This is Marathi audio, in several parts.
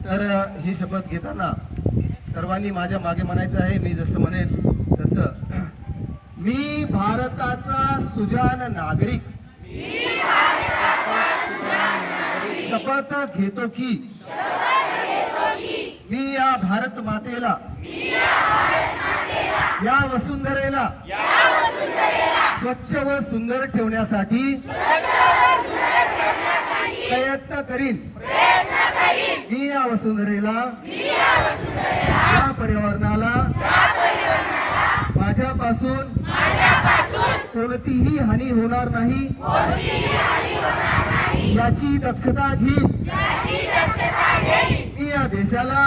तर ही शपथ घेताना सर्वांनी माझ्या मागे म्हणायचं आहे, मी जसं म्हणेन तसं. मी भारताचा सुजाण नागरिक शपथ घेतो की मी या भारत मातेला, या वसुंधरेला स्वच्छ व सुंदर ठेवण्यासाठी प्रयत्न करीन. मी या वसुंधरेला, या पर्यावरणाला माझ्यापासून कोणतीही हानी होणार नाही याची दक्षता घेईन. मी या देशाला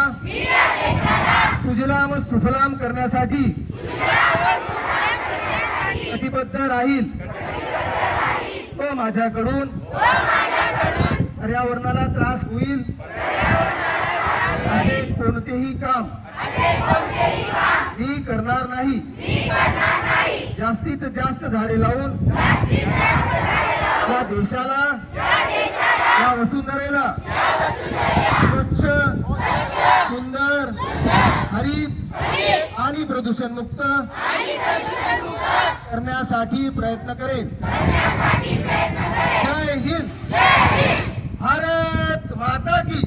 सुजलाम सुफलाम करण्यासाठी कटिबद्ध राहील व माझ्याकडून पर्यावरणाला त्रास होईल असे कोणतेही काम मी करणार नाही. जास्तीत जास्त झाडे लावून या देशाला, या वसुंधरेला स्वच्छ, सुंदर, हरित आणि प्रदूषण मुक्त करण्यासाठी प्रयत्न करेन. जय हिंद. भारत माता की